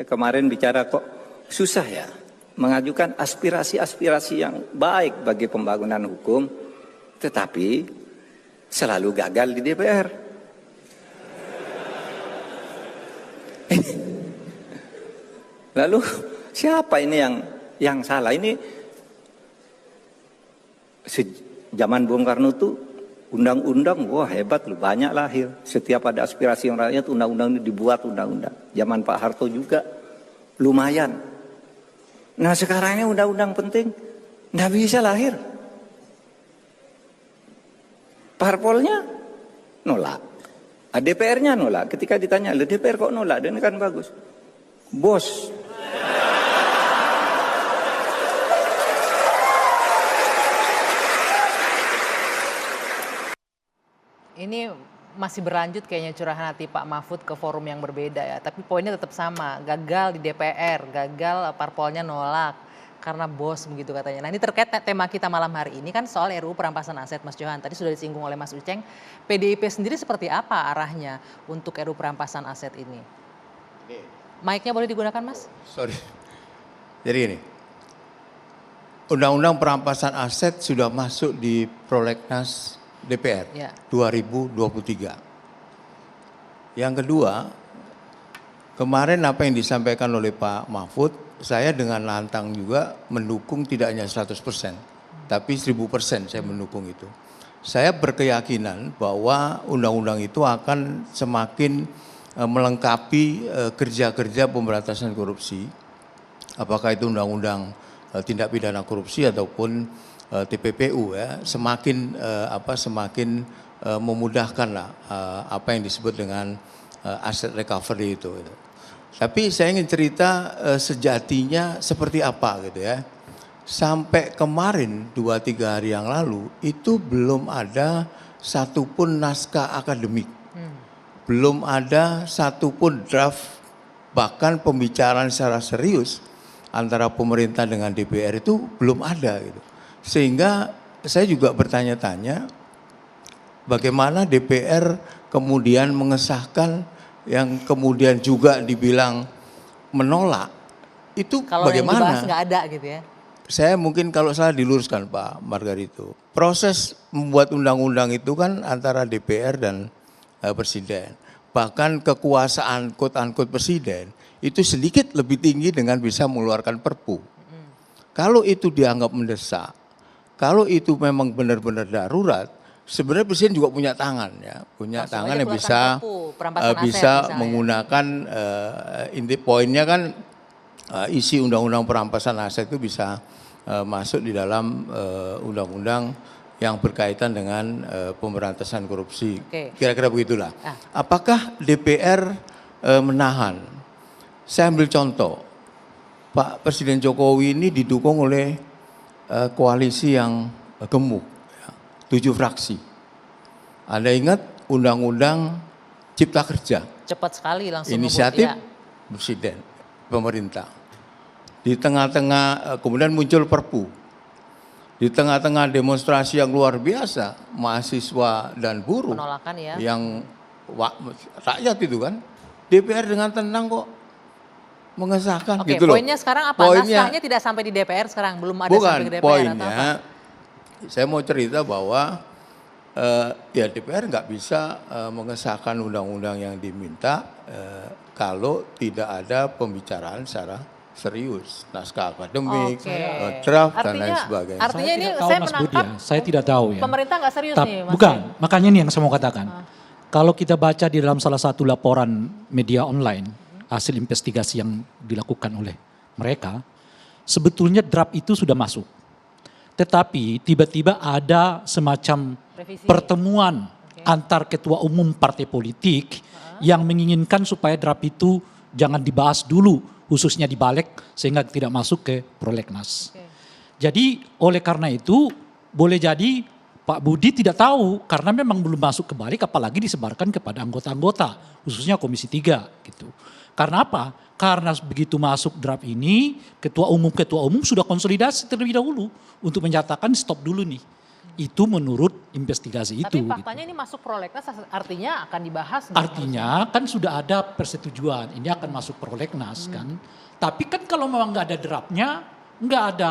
Saya kemarin bicara kok susah ya mengajukan aspirasi-aspirasi yang baik bagi pembangunan hukum, tetapi selalu gagal di DPR. Lalu siapa ini yang salah? Ini zaman Bung Karno tuh undang-undang, wah hebat loh, banyak lahir. Setiap ada aspirasi yang rakyat, undang-undang ini dibuat undang-undang. Zaman Pak Harto juga lumayan. Nah sekarang ini undang-undang penting, nggak bisa lahir. Parpolnya nolak, DPR-nya nolak. Ketika ditanya, DPR kok nolak? Dan ini kan bagus. Bos. Ini masih berlanjut kayaknya curahan hati Pak Mahfud ke forum yang berbeda ya. Tapi poinnya tetap sama, gagal di DPR, gagal parpolnya nolak karena bos begitu katanya. Nah ini terkait tema kita malam hari ini kan soal RUU perampasan aset Mas Johan. Tadi sudah disinggung oleh Mas Uceng, PDIP sendiri seperti apa arahnya untuk RUU perampasan aset ini? Mic-nya boleh digunakan Mas? Sorry, jadi ini, Undang-Undang perampasan aset sudah masuk di prolegnas DPR ya. 2023. Yang kedua, kemarin apa yang disampaikan oleh Pak Mahfud, saya dengan lantang juga mendukung tidak hanya 100%, tapi 1000% saya mendukung itu. Saya berkeyakinan bahwa undang-undang itu akan semakin melengkapi kerja-kerja pemberantasan korupsi, apakah itu undang-undang tindak pidana korupsi ataupun TPPU ya, semakin memudahkan lah apa yang disebut dengan asset recovery itu. Tapi saya ingin cerita sejatinya seperti apa gitu ya. Sampai kemarin 2-3 hari yang lalu itu belum ada satupun naskah akademik, belum ada satupun draft, bahkan pembicaraan secara serius antara pemerintah dengan DPR itu belum ada gitu. Sehingga saya juga bertanya-tanya bagaimana DPR kemudian mengesahkan yang kemudian juga dibilang menolak. Itu kalau bagaimana? Kalau yang dibahas nggak ada gitu ya? Saya mungkin kalau salah diluruskan Pak Margarito. Proses membuat undang-undang itu kan antara DPR dan Presiden. Bahkan kekuasaan quote-unquote Presiden itu sedikit lebih tinggi dengan bisa mengeluarkan perpu. Kalau itu dianggap mendesak, kalau itu memang benar-benar darurat, sebenarnya Presiden juga punya tangan ya, punya tangan yang bisa menggunakan inti poinnya kan isi undang-undang perampasan aset itu bisa masuk di dalam undang-undang yang berkaitan dengan pemberantasan korupsi. Kira-kira begitulah. Apakah DPR menahan? Saya ambil contoh, Pak Presiden Jokowi ini didukung oleh koalisi yang gemuk, 7 fraksi. Anda ingat Undang-Undang Cipta Kerja? Cepat sekali langsung inisiatif Presiden, pemerintah. Di tengah-tengah kemudian muncul Perpu. Di tengah-tengah demonstrasi yang luar biasa, mahasiswa dan buruh penolakan ya, yang rakyat itu kan, DPR dengan tenang kok mengesahkan. Oke, gitu loh. Poinnya sekarang apa? Naskahnya tidak sampai di DPR sekarang, belum ada sampai ke DPR poinnya, atau apa? Saya mau cerita bahwa ya DPR nggak bisa mengesahkan undang-undang yang diminta kalau tidak ada pembicaraan secara serius, naskah akademik, draft dan lain sebagainya. Artinya ini saya menangkap, saya tidak tahu ya. Pemerintah nggak serius nih, Mas. Bukan, makanya ini yang saya mau katakan. Kalau kita baca di dalam salah satu laporan media online, hasil investigasi yang dilakukan oleh mereka, sebetulnya draft itu sudah masuk. Tetapi tiba-tiba ada semacam pertemuan antar ketua umum partai politik yang menginginkan supaya draft itu jangan dibahas dulu, khususnya di balik sehingga tidak masuk ke prolegnas. Jadi oleh karena itu boleh jadi Pak Budi tidak tahu karena memang belum masuk ke balik, apalagi disebarkan kepada anggota-anggota, khususnya Komisi 3 gitu. Karena apa? Karena begitu masuk draft ini, ketua umum sudah konsolidasi terlebih dahulu untuk menyatakan stop dulu nih. Itu menurut investigasi itu. Tapi gitu. faktanya ini masuk prolegnas artinya akan dibahas. Artinya kan sudah ada persetujuan ini akan masuk prolegnas kan. Tapi kan kalau memang nggak ada draftnya, nggak ada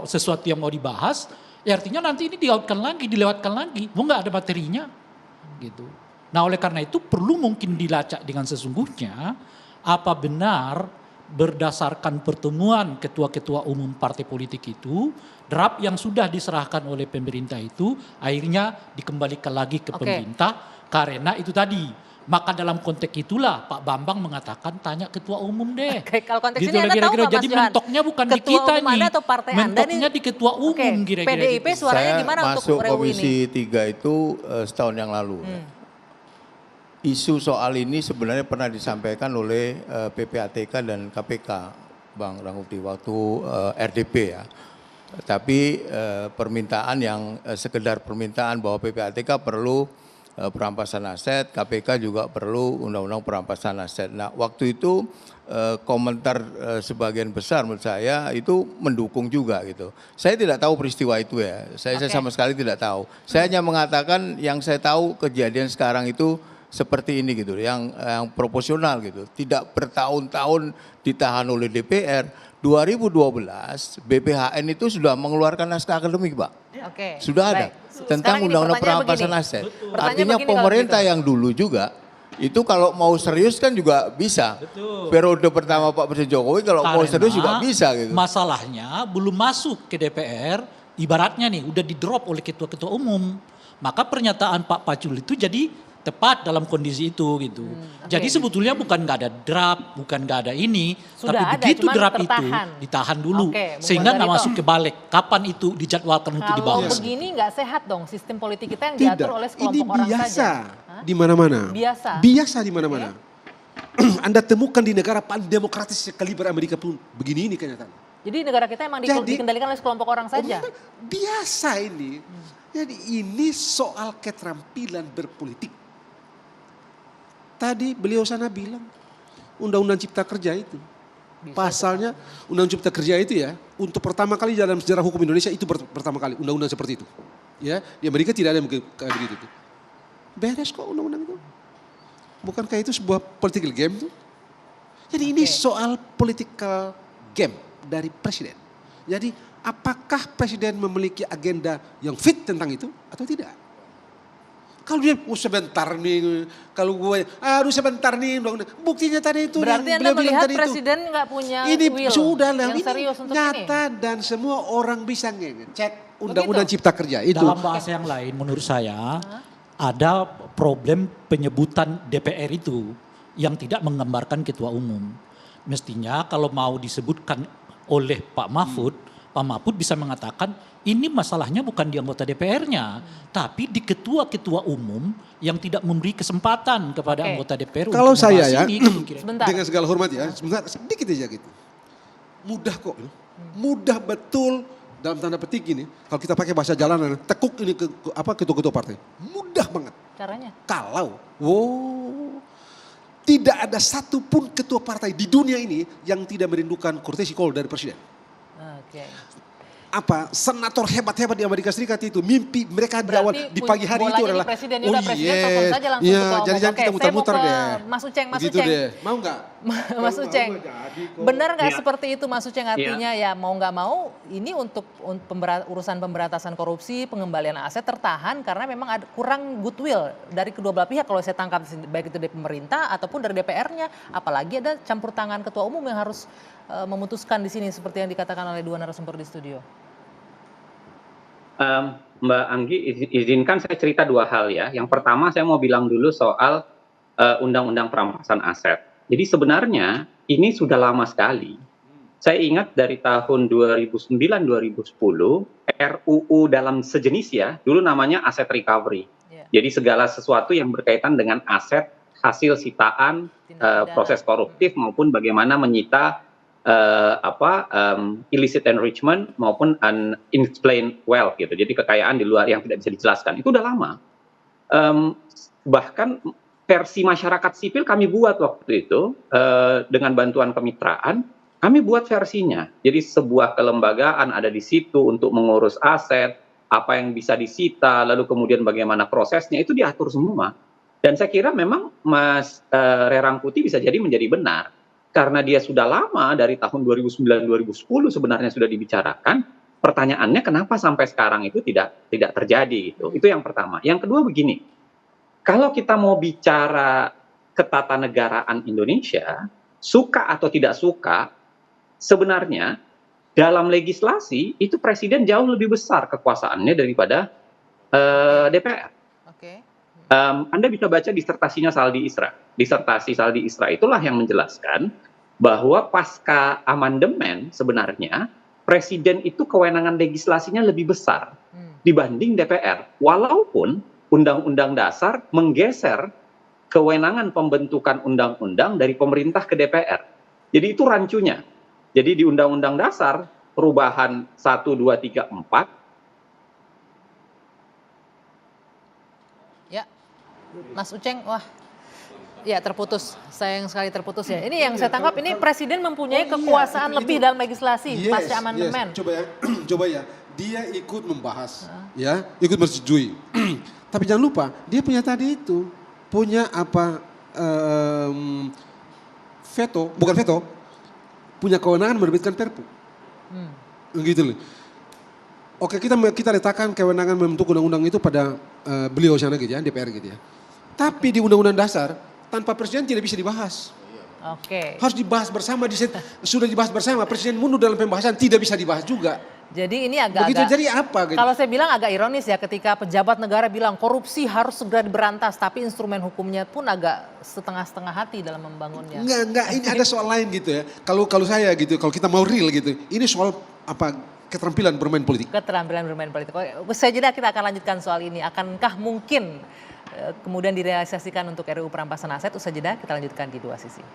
sesuatu yang mau dibahas, ya artinya nanti ini dilewatkan lagi, nggak ada materinya, gitu. Nah oleh karena itu perlu mungkin dilacak dengan sesungguhnya apa benar berdasarkan pertemuan ketua-ketua umum partai politik itu, draft yang sudah diserahkan oleh pemerintah itu akhirnya dikembalikan lagi ke pemerintah karena itu tadi. Maka dalam konteks itulah Pak Bambang mengatakan tanya ketua umum deh. Oke, kalau konteks Gitu ini Anda tahu kira-kira. nggak, Mas Jadi Johan? mentoknya bukan di Ketua kita umum nih. Anda atau partai Anda Mentoknya nih? di ketua umum Oke, kira-kira. PDIP gitu. suaranya Saya gimana untuk masuk RUU Komisi ini? 3 itu setahun yang lalu. Isu soal ini sebenarnya pernah disampaikan oleh PPATK dan KPK, Bang Rangkuti, waktu RDP ya. Tapi permintaan yang sekedar permintaan bahwa PPATK perlu perampasan aset, KPK juga perlu undang-undang perampasan aset. Nah waktu itu komentar sebagian besar menurut saya itu mendukung juga gitu. Saya tidak tahu peristiwa itu ya, saya sama sekali tidak tahu. Saya hanya mengatakan yang saya tahu kejadian sekarang itu seperti ini gitu, yang proporsional gitu. Tidak bertahun-tahun ditahan oleh DPR. 2012 BPHN itu sudah mengeluarkan naskah akademik, Pak. Oke. Sudah ada baik. tentang Sekarang ini undang-undang pertanyaannya perampasan begini. aset. Pertanyaannya Artinya begini kalau pemerintah begitu. yang dulu juga itu kalau mau serius kan juga bisa. Periode pertama Pak Presiden Jokowi kalau mau serius juga bisa gitu. Masalahnya belum masuk ke DPR, ibaratnya nih udah di-drop oleh ketua-ketua umum. Maka pernyataan Pak Pacul itu jadi tepat dalam kondisi itu gitu. Jadi sebetulnya bukan nggak ada draft, bukan nggak ada ini, Sudah tapi ada, begitu cuman draft tertahan. itu ditahan dulu, Oke, Bung sehingga nggak Barito. masuk ke balik. Kapan itu dijadwalkan untuk Kalau dibahas? begini nggak sehat dong sistem politik kita yang Tidak, diatur oleh ini sekelompok orang biasa saja. Hah? di mana-mana. Biasa? Biasa di mana-mana. Anda temukan di negara paling demokratis sekaliber Amerika pun begini ini kenyataan. Jadi negara kita emang Jadi- dikendalikan oleh sekelompok orang saja. Biasa ini. Jadi ini soal keterampilan berpolitik. Tadi beliau sana bilang Undang-Undang Cipta Kerja itu. Pasalnya Undang-Undang Cipta Kerja itu ya, untuk pertama kali dalam sejarah hukum Indonesia itu pertama kali undang-undang seperti itu. Ya, di Amerika tidak ada yang kayak begitu tuh. Beres kok undang-undang itu. Bukankah itu sebuah political game tuh? Jadi ini soal political game dari presiden. Jadi apakah presiden memiliki agenda yang fit tentang itu atau tidak? Kalau dia sebentar nih, kalau gue, aduh sebentar nih, buktinya tadi itu Berarti yang Anda beliau bilang melihat tadi itu. presiden nggak punya Ini will sudah lah, yang ini serius untuk nyata ini. dan semua orang bisa ngecek Undang-Undang Cipta Kerja itu. Dalam bahasa yang lain menurut saya ada problem penyebutan DPR itu yang tidak menggambarkan ketua umum. Mestinya kalau mau disebutkan oleh Pak Mahfud, Pak Mahfud bisa mengatakan ini masalahnya bukan di anggota DPR-nya, tapi di ketua-ketua umum yang tidak memberi kesempatan kepada anggota DPR Kalau untuk saya membahas ya, ini, gitu kira-kira. Sebentar. dengan segala hormat ya, sebentar sedikit aja gitu. Mudah kok, mudah betul dalam tanda petik ini. Kalau kita pakai bahasa jalanan, tekuk ini ketua-ketua partai, mudah banget. Caranya? Kalau, tidak ada satupun ketua partai di dunia ini yang tidak merindukan courtesy call dari presiden. Oke. Senator hebat-hebat di Amerika Serikat itu mimpi mereka di awal Berarti di pagi hari itu bolanya di adalah presiden, ya udah presiden telepon saja langsung iya, ketua umum. jadi jangan Oke, kita saya muter-muter mau ke deh. Mas Uceng, Mas Begitu Uceng. deh, mau nggak? Mas Uceng, benar nggak seperti itu Mas Uceng? Artinya ya mau nggak mau ini untuk urusan pemberantasan korupsi, pengembalian aset tertahan karena memang ada kurang goodwill dari kedua belah pihak kalau saya tangkap baik itu dari pemerintah ataupun dari DPR-nya. Apalagi ada campur tangan ketua umum yang harus memutuskan di sini seperti yang dikatakan oleh dua narasumber di studio. Mbak Anggi, izinkan saya cerita dua hal ya. Yang pertama saya mau bilang dulu soal undang-undang perampasan aset. Jadi sebenarnya ini sudah lama sekali. Saya ingat dari tahun 2009-2010 RUU dalam sejenis ya, dulu namanya Asset Recovery. Jadi segala sesuatu yang berkaitan dengan aset, hasil sitaan, proses koruptif maupun bagaimana menyita illicit enrichment maupun unexplained wealth gitu. Jadi kekayaan di luar yang tidak bisa dijelaskan. Itu udah lama. Bahkan versi masyarakat sipil kami buat waktu itu dengan bantuan kemitraan, kami buat versinya. Jadi sebuah kelembagaan ada di situ untuk mengurus aset, apa yang bisa disita, lalu kemudian bagaimana prosesnya, itu diatur semua. Dan saya kira memang Mas Rerangkuti bisa jadi menjadi benar. Karena dia sudah lama, dari tahun 2009-2010 sebenarnya sudah dibicarakan, pertanyaannya kenapa sampai sekarang itu tidak terjadi gitu. Itu yang pertama. Yang kedua begini, kalau kita mau bicara ketatanegaraan Indonesia, suka atau tidak suka, sebenarnya dalam legislasi itu presiden jauh lebih besar kekuasaannya daripada DPR. Oke. Anda bisa baca disertasinya Saldi Isra. Disertasi Saldi Isra itulah yang menjelaskan bahwa pasca amandemen sebenarnya presiden itu kewenangan legislasinya lebih besar dibanding DPR. Walaupun Undang-Undang Dasar menggeser kewenangan pembentukan undang-undang dari pemerintah ke DPR. Jadi itu rancunya. Jadi di Undang-Undang Dasar perubahan 1, 2, 3, 4. Ya, Mas Uceng, wah, ya terputus, sayang sekali terputus ya. Ini yang saya tangkap, ini presiden mempunyai kekuasaan lebih dalam legislasi pasca amandemen. Coba ya, dia ikut membahas, ya, ikut menyetujui. Tapi jangan lupa, dia punya tadi itu, punya apa, bukan veto, punya kewenangan menerbitkan perpu. Gitu loh. Oke, kita letakkan kewenangan membentuk undang-undang itu pada beliau sana gitu ya, DPR gitu ya. Tapi di undang-undang dasar tanpa presiden tidak bisa dibahas. Oke. Harus dibahas bersama, sudah dibahas bersama, presiden mundur dalam pembahasan tidak bisa dibahas juga. Jadi ini Begitu, agak-agak, jadi apa gitu? kalau saya bilang agak ironis ya ketika pejabat negara bilang korupsi harus segera diberantas, tapi instrumen hukumnya pun agak setengah-setengah hati dalam membangunnya. Enggak, ini ada soal lain gitu ya. Kalau saya gitu, kalau kita mau real gitu, ini soal apa, keterampilan bermain politik. Keterampilan bermain politik. Usai jeda kita akan lanjutkan soal ini. Akankah mungkin kemudian direalisasikan untuk RUU perampasan aset? Usai jeda kita lanjutkan di Dua Sisi.